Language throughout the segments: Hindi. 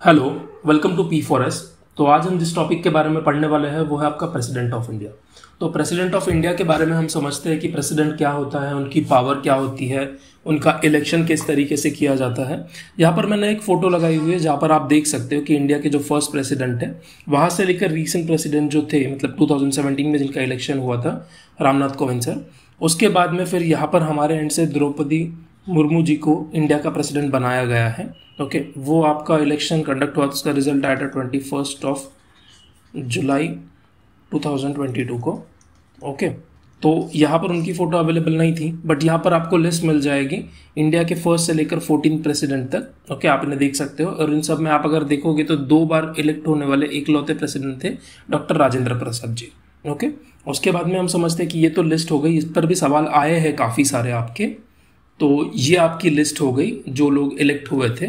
Hello, welcome to P for S. तो आज हम जिस टॉपिक के बारे में पढ़ने वाले हैं वो है आपका प्रेसिडेंट ऑफ इंडिया। तो प्रेसिडेंट ऑफ इंडिया के बारे में हम समझते हैं कि प्रेसिडेंट क्या होता है, उनकी पावर क्या होती है, उनका इलेक्शन किस तरीके से किया जाता है। यहाँ पर मैंने एक फ़ोटो लगाई हुई है जहाँ पर आप देख सकते हो कि इंडिया के जो फर्स्ट प्रेसिडेंट है वहाँ से लेकर रीसेंट प्रेसिडेंट जो थे, मतलब 2017 में जिनका इलेक्शन हुआ था, रामनाथ कोविंद सर, उसके बाद में फिर यहाँ पर हमारे एंड से द्रौपदी मुर्मू जी को इंडिया का प्रेसिडेंट बनाया गया है। ओके, वो आपका इलेक्शन कंडक्ट हुआ, उसका रिजल्ट आया था 21 जुलाई 2022 को। ओके, तो यहाँ पर उनकी फ़ोटो अवेलेबल नहीं थी, बट यहाँ पर आपको लिस्ट मिल जाएगी इंडिया के फर्स्ट से लेकर 14 प्रेसिडेंट तक। ओके, आप इन्हें देख सकते हो। और इन सब में आप अगर देखोगे तो 2 बार इलेक्ट होने वाले इकलौते प्रेसिडेंट थे डॉक्टर राजेंद्र प्रसाद जी। ओके, उसके बाद में हम समझते हैं कि ये तो लिस्ट हो गई, इस पर भी सवाल आए हैं काफ़ी सारे आपके। तो ये आपकी लिस्ट हो गई जो लोग इलेक्ट हुए थे।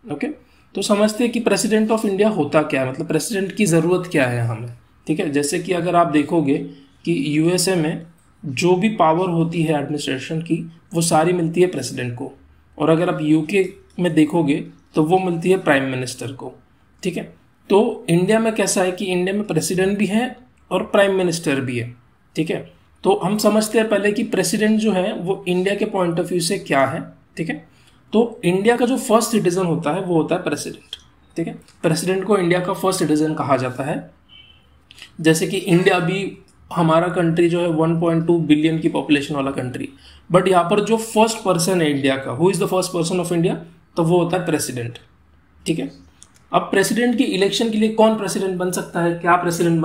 ओके, तो समझते हैं कि प्रेसिडेंट ऑफ इंडिया होता क्या है, मतलब प्रेसिडेंट की ज़रूरत क्या है हमें। ठीक है, जैसे कि अगर आप देखोगे कि यूएसए में जो भी पावर होती है एडमिनिस्ट्रेशन की वो सारी मिलती है प्रेसिडेंट को, और अगर आप यूके में देखोगे तो वो मिलती है प्राइम मिनिस्टर को। ठीक है, तो इंडिया में कैसा है कि इंडिया में प्रेसिडेंट भी है और प्राइम मिनिस्टर भी है। ठीक है, तो हम समझते हैं पहले कि प्रेसिडेंट जो है वो इंडिया के पॉइंट ऑफ व्यू से क्या है। ठीक है, तो इंडिया का जो फर्स्ट सिटीजन होता है वो होता है प्रेसिडेंट। ठीक है, प्रेसिडेंट को इंडिया का फर्स्ट सिटीजन कहा जाता है। जैसे कि इंडिया भी, हमारा कंट्री जो है 1.2 बिलियन की पॉपुलेशन वाला कंट्री, बट यहाँ पर जो फर्स्ट पर्सन है इंडिया का, who is the first person of India, तो वो होता है प्रेसिडेंट। ठीक है, अब प्रेसिडेंट की इलेक्शन के लिए कौन प्रेसिडेंट बन सकता है, क्या प्रेसिडेंट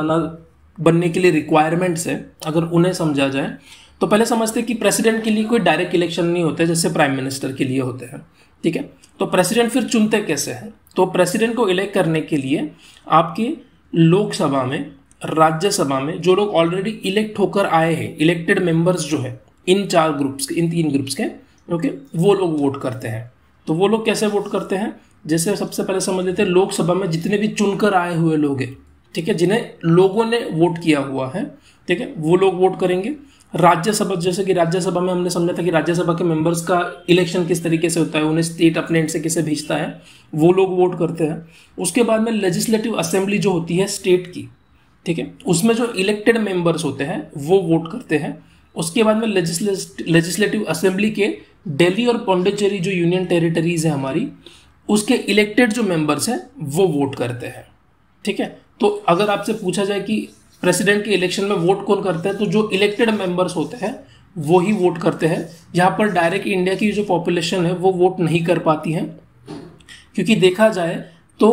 बनने के लिए रिक्वायरमेंट्स है, अगर उन्हें समझा जाए तो पहले समझते हैं कि प्रेसिडेंट के लिए कोई डायरेक्ट इलेक्शन नहीं होते जैसे प्राइम मिनिस्टर के लिए होते हैं। ठीक है, तो प्रेसिडेंट फिर चुनते कैसे हैं, तो प्रेसिडेंट को इलेक्ट करने के लिए आपकी लोकसभा में, राज्यसभा में जो लोग ऑलरेडी इलेक्ट होकर आए हैं, इलेक्टेड मेंबर्स जो है इन 4 ग्रुप्स के, इन 3 ग्रुप्स के, ओके, वो लोग वोट करते हैं। तो वो लोग कैसे वोट करते हैं, जैसे सबसे पहले समझ लेते हैं लोकसभा में जितने भी चुनकर आए हुए लोग हैं, ठीक है, जिन्हें लोगों ने वोट किया हुआ है, ठीक है, वो लोग वोट करेंगे। राज्यसभा, जैसे कि राज्यसभा में हमने समझा था कि राज्यसभा के मेंबर्स का इलेक्शन किस तरीके से होता है, उन्हें स्टेट अपने एंड से कैसे भेजता है, वो लोग वोट करते हैं। उसके बाद में लेजिस्लेटिव असेंबली जो होती है स्टेट की, ठीक है, उसमें जो इलेक्टेड मेंबर्स होते हैं वो वोट करते हैं। उसके बाद में लेजिस्लेटिव असेंबली के दिल्ली और पौंडीचेरी जो यूनियन टेरिटरीज है हमारी, उसके इलेक्टेड जो मेंबर्स हैं वो वोट करते हैं। ठीक है, तो अगर आपसे पूछा जाए कि प्रेसिडेंट के इलेक्शन में वोट कौन करते हैं, तो जो इलेक्टेड मेंबर्स होते हैं वो ही वोट करते हैं। यहाँ पर डायरेक्ट इंडिया की जो पॉपुलेशन है वो वोट नहीं कर पाती है, क्योंकि देखा जाए तो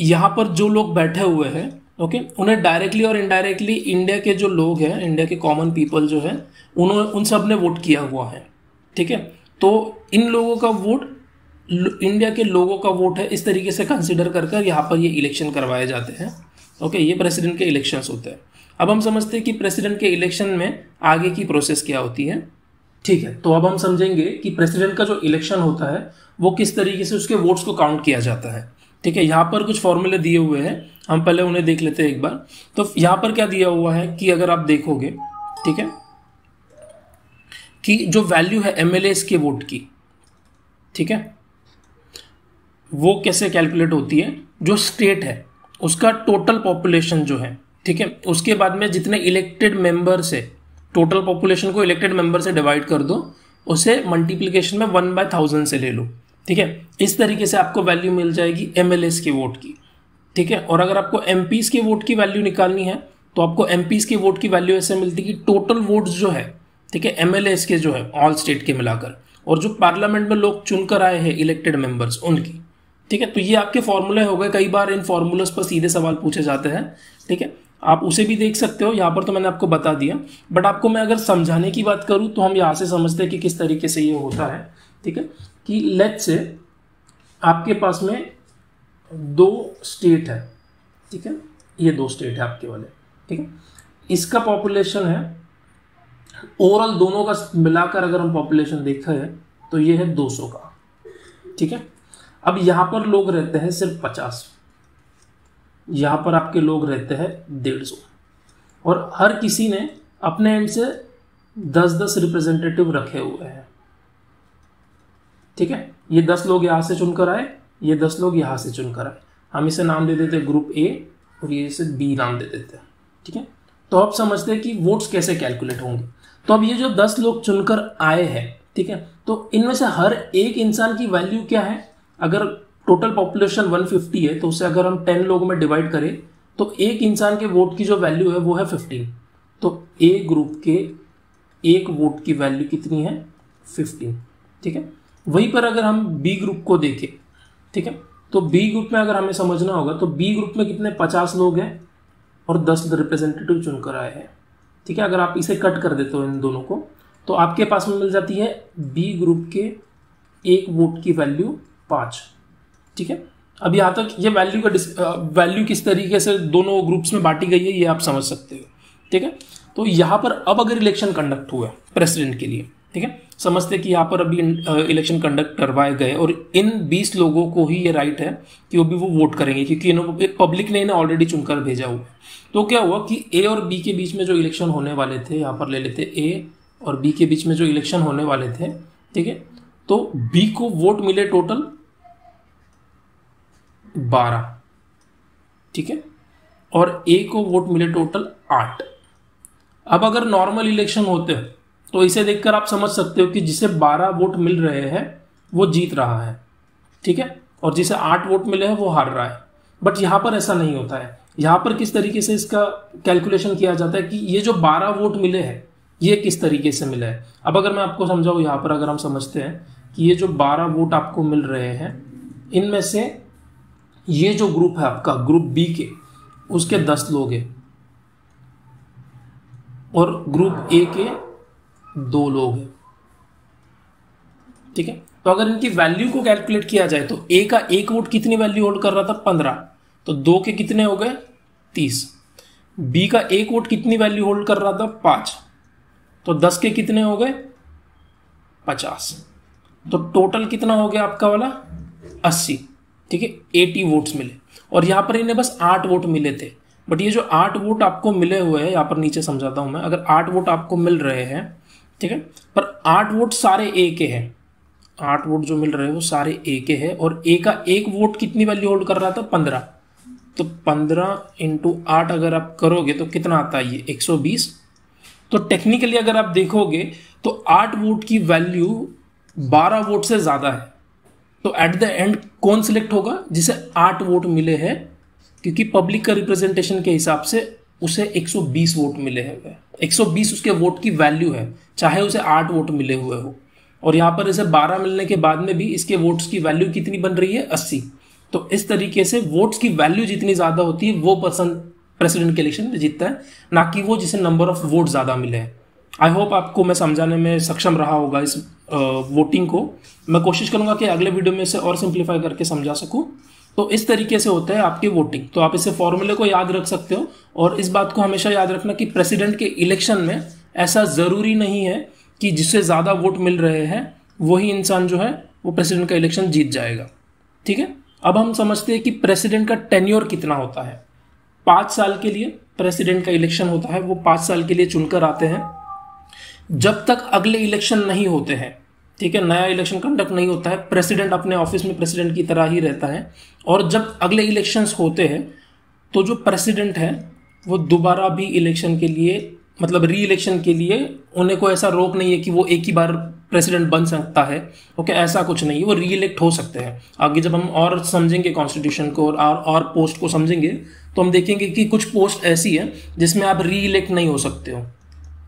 यहाँ पर जो लोग बैठे हुए हैं, ओके, उन्हें डायरेक्टली और इनडायरेक्टली इंडिया के जो लोग हैं, इंडिया के कॉमन पीपल जो है, उन सब ने वोट किया हुआ है। ठीक है, तो इन लोगों का वोट इंडिया के लोगों का वोट है, इस तरीके से कंसिडर कर यहाँ पर ये इलेक्शन करवाए जाते हैं। ओके, ये प्रेसिडेंट के इलेक्शंस होते हैं। अब हम समझते हैं कि प्रेसिडेंट के इलेक्शन में आगे की प्रोसेस क्या होती है। ठीक है, तो अब हम समझेंगे कि प्रेसिडेंट का जो इलेक्शन होता है वो किस तरीके से उसके वोट्स को काउंट किया जाता है। ठीक है, यहाँ पर कुछ फॉर्मूले दिए हुए हैं, हम पहले उन्हें देख लेते हैं एक बार। तो यहाँ पर क्या दिया हुआ है कि अगर आप देखोगे, ठीक है, कि जो वैल्यू है एमएलएस के वोट की, ठीक है, वो कैसे कैलकुलेट होती है, जो स्टेट है उसका टोटल पॉपुलेशन जो है, ठीक है, उसके बाद में जितने इलेक्टेड मेंबर से, टोटल पॉपुलेशन को इलेक्टेड मेंबर से डिवाइड कर दो, उसे मल्टीप्लिकेशन में 1/1000 से ले लो। ठीक है, इस तरीके से आपको वैल्यू मिल जाएगी एमएलएस के वोट की। ठीक है, और अगर आपको एमपीज के वोट की वैल्यू निकालनी है तो आपको एमपीज के वोट की वैल्यू ऐसे मिलती है कि टोटल वोट्स जो है, ठीक है, एमएलएस के जो है ऑल स्टेट के मिलाकर, और जो पार्लियामेंट में लोग चुनकर आए हैं इलेक्टेड मेंबर्स उनकी। ठीक है, तो ये आपके फॉर्मूले हो गए। कई बार इन फॉर्मूलों पर सीधे सवाल पूछे जाते हैं। ठीक है, आप उसे भी देख सकते हो, यहाँ पर तो मैंने आपको बता दिया, बट आपको मैं अगर समझाने की बात करूँ तो हम यहाँ से समझते हैं कि किस तरीके से ये होता है। ठीक है, कि लेट्स से आपके पास में 2 स्टेट है, ठीक है, ये 2 स्टेट है आपके वाले, ठीक है, इसका पॉपुलेशन है ओवरऑल दोनों का मिलाकर अगर हम पॉपुलेशन देखें तो ये है 200 का। ठीक है, अब यहां पर लोग रहते हैं सिर्फ 50, यहां पर आपके लोग रहते हैं 150, और हर किसी ने अपने एंड से 10-10 रिप्रेजेंटेटिव रखे हुए हैं। ठीक है, ये 10 लोग यहां से चुनकर आए, ये 10 लोग यहां से चुनकर आए। हम इसे नाम दे देते ग्रुप ए और ये इसे बी नाम दे देते हैं, ठीक है। तो अब समझते हैं कि वोट्स कैसे कैलकुलेट होंगे। तो अब ये जो 10 लोग चुनकर आए हैं, ठीक है, तो इनमें से हर एक इंसान की वैल्यू क्या है? अगर टोटल पॉपुलेशन 150 है तो उसे अगर हम 10 लोगों में डिवाइड करें तो एक इंसान के वोट की जो वैल्यू है वो है 15। तो ए ग्रुप के एक वोट की वैल्यू कितनी है? 15, ठीक है। वहीं पर अगर हम बी ग्रुप को देखें, ठीक है, तो बी ग्रुप में अगर हमें समझना होगा तो बी ग्रुप में कितने 50 लोग हैं और 10 रिप्रेजेंटेटिव चुनकर आए हैं, ठीक है। अगर आप इसे कट कर देते हो इन दोनों को तो आपके पास में मिल जाती है बी ग्रुप के एक वोट की वैल्यू 5, ठीक है। अब यहाँ तक ये वैल्यू किस तरीके से दोनों ग्रुप्स में बांटी गई है ये आप समझ सकते हो, ठीक है। तो यहाँ पर अब अगर इलेक्शन कंडक्ट हुआ प्रेसिडेंट के लिए, ठीक है, समझते कि यहाँ पर अभी इलेक्शन कंडक्ट करवाए गए और इन 20 लोगों को ही ये राइट है कि वो वोट करेंगे क्योंकि पब्लिक ने इन्हें ऑलरेडी चुनकर भेजा हुआ है। तो क्या हुआ कि ए और बी के बीच में जो इलेक्शन होने वाले थे, यहाँ पर ले लेते ए और बी के बीच में जो इलेक्शन होने वाले थे, ठीक है, तो बी को वोट मिले टोटल 12, ठीक है, और ए को वोट मिले टोटल 8। अब अगर नॉर्मल इलेक्शन होते हैं तो इसे देखकर आप समझ सकते हो कि जिसे 12 वोट मिल रहे हैं वो जीत रहा है, ठीक है, और जिसे 8 वोट मिले हैं वो हार रहा है। बट यहाँ पर ऐसा नहीं होता है। यहाँ पर किस तरीके से इसका कैलकुलेशन किया जाता है कि ये जो 12 वोट मिले हैं ये किस तरीके से मिले हैं। अब अगर मैं आपको समझाऊँ, यहाँ पर अगर हम समझते हैं कि ये जो 12 वोट आपको मिल रहे हैं इनमें से ये जो ग्रुप है आपका ग्रुप बी के उसके 10 लोग हैं और ग्रुप ए के 2 लोग हैं, ठीक है। तो अगर इनकी वैल्यू को कैलकुलेट किया जाए तो ए का एक वोट कितनी वैल्यू होल्ड कर रहा था? 15, तो 2 के कितने हो गए? 30। बी का एक वोट कितनी वैल्यू होल्ड कर रहा था? 5, तो 10 के कितने हो गए? 50। तो टोटल कितना हो गया आपका वाला? 80, ठीक है, 80 वोट्स मिले। और यहां पर इन्हें बस 8 वोट मिले थे। बट ये जो 8 वोट आपको मिले हुए हैं, यहां पर नीचे समझाता हूं मैं, अगर 8 वोट आपको मिल रहे हैं, ठीक है, पर 8 वोट सारे ए के हैं। 8 वोट जो मिल रहे हैं वो सारे ए के हैं और ए का एक वोट कितनी वैल्यू होल्ड कर रहा था? 15। तो 15 × 8 अगर आप करोगे तो कितना आता है? ये 120। तो टेक्निकली अगर आप देखोगे तो 8 वोट की वैल्यू 12 वोट से ज्यादा है। तो एट द एंड कौन सिलेक्ट होगा? जिसे 8 वोट मिले हैं, क्योंकि पब्लिक का रिप्रेजेंटेशन के हिसाब से उसे 120 वोट मिले हैं। 120 उसके वोट की वैल्यू है, चाहे उसे 8 वोट मिले हुए हो। और यहाँ पर इसे 12 मिलने के बाद में भी इसके वोट्स की वैल्यू कितनी बन रही है? 80। तो इस तरीके से वोट्स की वैल्यू जितनी ज्यादा होती है वो पर्सन प्रेसिडेंट के इलेक्शन में जीतता है, ना कि वो जिसे नंबर ऑफ वोट ज्यादा मिले हैं। आई होप आपको मैं समझाने में सक्षम रहा होगा इस वोटिंग को। मैं कोशिश करूंगा कि अगले वीडियो में इसे और सिंप्लीफाई करके समझा सकूं। तो इस तरीके से होता है आपकी वोटिंग। तो आप इसे फॉर्मूले को याद रख सकते हो और इस बात को हमेशा याद रखना कि प्रेसिडेंट के इलेक्शन में ऐसा जरूरी नहीं है कि जिससे ज्यादा वोट मिल रहे हैं वही इंसान जो है वो प्रेसिडेंट का इलेक्शन जीत जाएगा, ठीक है। अब हम समझते हैं कि प्रेसिडेंट का टेन्योर कितना होता है। 5 साल के लिए प्रेसिडेंट का इलेक्शन होता है, वो 5 साल के लिए चुनकर आते हैं। जब तक अगले इलेक्शन नहीं होते हैं, ठीक है, नया इलेक्शन कंडक्ट नहीं होता है, प्रेसिडेंट अपने ऑफिस में प्रेसिडेंट की तरह ही रहता है। और जब अगले इलेक्शंस होते हैं तो जो प्रेसिडेंट है वो दोबारा भी इलेक्शन के लिए, मतलब री इलेक्शन के लिए, उन्हें कोई ऐसा रोक नहीं है कि वो एक ही बार प्रेसिडेंट बन सकता है। ओके, ऐसा कुछ नहीं है, वो री इलेक्ट हो सकते हैं। आगे जब हम और समझेंगे कॉन्स्टिट्यूशन को और पोस्ट को समझेंगे तो हम देखेंगे कि कुछ पोस्ट ऐसी है जिसमें आप री इलेक्ट नहीं हो सकते हो,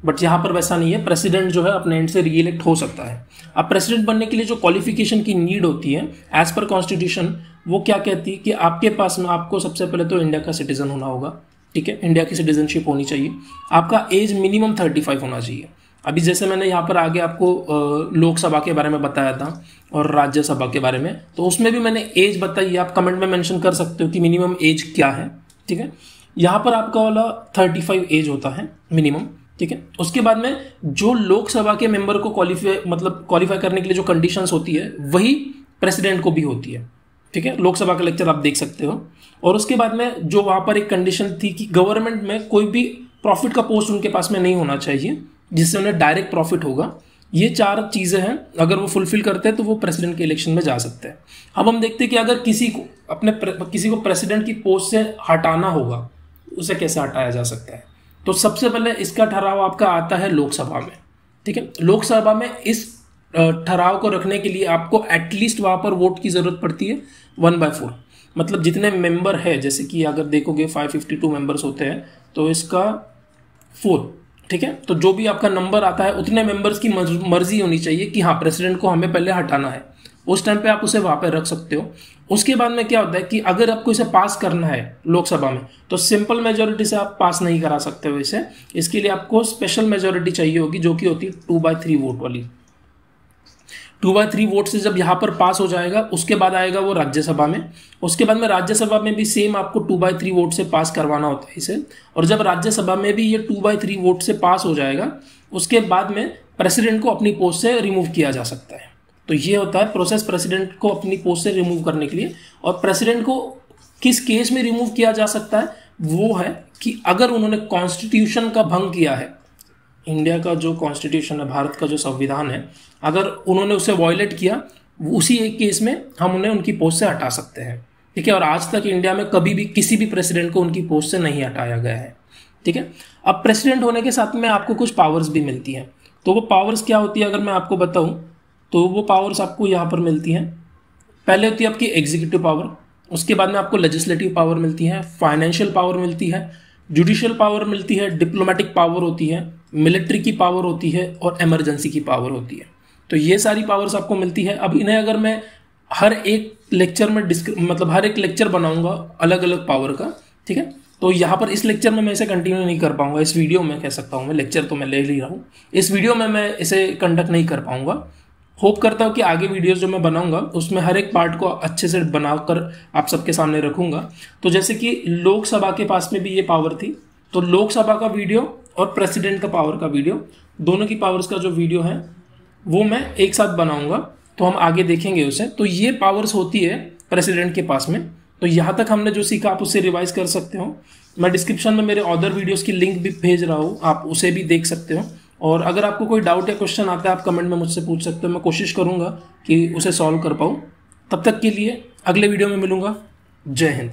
बट यहाँ पर वैसा नहीं है। प्रेसिडेंट जो है अपने एंड से री इलेक्ट हो सकता है। अब प्रेसिडेंट बनने के लिए जो क्वालिफिकेशन की नीड होती है एज पर कॉन्स्टिट्यूशन, वो क्या कहती है कि आपके पास में आपको सबसे पहले तो इंडिया का सिटीजन होना होगा, ठीक है, इंडिया की सिटीजनशिप होनी चाहिए। आपका एज मिनिमम 35 होना चाहिए। अभी जैसे मैंने यहाँ पर आगे आपको लोकसभा के बारे में बताया था और राज्यसभा के बारे में, तो उसमें भी मैंने एज बताई। आप कमेंट में मेंशन कर सकते हो कि मिनिमम एज क्या है, ठीक है। यहाँ पर आपका वाला 35 एज होता है मिनिमम, ठीक है। उसके बाद में जो लोकसभा के मेंबर को क्वालिफाई करने के लिए जो कंडीशंस होती है वही प्रेसिडेंट को भी होती है, ठीक है। लोकसभा का लेक्चर आप देख सकते हो। और उसके बाद में जो वहां पर एक कंडीशन थी कि गवर्नमेंट में कोई भी प्रॉफिट का पोस्ट उनके पास में नहीं होना चाहिए जिससे उन्हें डायरेक्ट प्रॉफिट होगा। ये 4 चीज़ें हैं, अगर वो फुलफिल करते हैं तो वो प्रेसिडेंट के इलेक्शन में जा सकते हैं। अब हम देखते हैं कि अगर किसी को प्रेसिडेंट की पोस्ट से हटाना होगा, उसे कैसे हटाया जा सकता है। तो सबसे पहले इसका ठहराव आपका आता है लोकसभा में, ठीक है। लोकसभा में इस ठहराव को रखने के लिए आपको एटलीस्ट वहां पर वोट की जरूरत पड़ती है 1/4, मतलब जितने मेंबर है, जैसे कि अगर देखोगे 552 मेंबर्स होते हैं तो इसका 4, ठीक है। तो जो भी आपका नंबर आता है उतने मेंबर्स की मर्जी होनी चाहिए कि हाँ प्रेसिडेंट को हमें पहले हटाना है, उस टाइम पे आप उसे वहां पे रख सकते हो। उसके बाद में क्या होता है कि अगर आपको इसे पास करना है लोकसभा में तो सिंपल मेजोरिटी से आप पास नहीं करा सकते हो इसे, इसके लिए आपको स्पेशल मेजोरिटी चाहिए होगी, जो कि होती है 2/3 वोट वाली। 2/3 वोट से जब यहाँ पर पास हो जाएगा उसके बाद आएगा वो राज्यसभा में। उसके बाद में राज्यसभा में भी सेम आपको 2/3 वोट से पास करवाना होता है इसे, और जब राज्यसभा में भी ये 2/3 वोट से पास हो जाएगा उसके बाद में प्रेसिडेंट को अपनी पोस्ट से रिमूव किया जा सकता है। तो ये होता है प्रोसेस प्रेसिडेंट को अपनी पोस्ट से रिमूव करने के लिए। और प्रेसिडेंट को किस केस में रिमूव किया जा सकता है, वो है कि अगर उन्होंने कॉन्स्टिट्यूशन का भंग किया है, इंडिया का जो कॉन्स्टिट्यूशन है, भारत का जो संविधान है, अगर उन्होंने उसे वॉयलेट किया, उसी एक केस में हम उन्हें उनकी पोस्ट से हटा सकते हैं, ठीक है। और आज तक इंडिया में कभी भी किसी भी प्रेसिडेंट को उनकी पोस्ट से नहीं हटाया गया है, ठीक है। अब प्रेसिडेंट होने के साथ में आपको कुछ पावर्स भी मिलती हैं। तो वो पावर्स क्या होती है अगर मैं आपको बताऊं, तो वो पावर्स आपको यहाँ पर मिलती हैं। पहले होती है आपकी एग्जीक्यूटिव पावर, उसके बाद में आपको लेजिस्लेटिव पावर मिलती है, फाइनेंशियल पावर मिलती है, जुडिशियल पावर मिलती है, डिप्लोमेटिक पावर होती है, मिलिट्री की पावर होती है और इमरजेंसी की पावर होती है। तो ये सारी पावर्स आपको मिलती है। अब इन्हें अगर मैं हर एक लेक्चर में मतलब हर एक लेक्चर बनाऊंगा अलग अलग पावर का, ठीक है, तो यहाँ पर इस लेक्चर में मैं इसे कंटिन्यू नहीं कर पाऊंगा, इस वीडियो में कह सकता हूँ मैं, लेक्चर तो मैं ले ही रहा हूँ, इस वीडियो में मैं इसे कंडक्ट नहीं कर पाऊंगा। होप करता हूँ कि आगे वीडियोस जो मैं बनाऊंगा उसमें हर एक पार्ट को अच्छे से बनाकर आप सबके सामने रखूंगा। तो जैसे कि लोकसभा के पास में भी ये पावर थी, तो लोकसभा का वीडियो और प्रेसिडेंट का पावर का वीडियो, दोनों की पावर्स का जो वीडियो है वो मैं एक साथ बनाऊंगा, तो हम आगे देखेंगे उसे। तो ये पावर्स होती है प्रेसिडेंट के पास में। तो यहाँ तक हमने जो सीखा आप उससे रिवाइज कर सकते हो। मैं डिस्क्रिप्शन में मेरे अदर वीडियोस की लिंक भी भेज रहा हूँ, आप उसे भी देख सकते हो। और अगर आपको कोई डाउट या क्वेश्चन आता है आप कमेंट में मुझसे पूछ सकते हो, मैं कोशिश करूंगा कि उसे सॉल्व कर पाऊँ। तब तक के लिए अगले वीडियो में मिलूंगा। जय हिंद।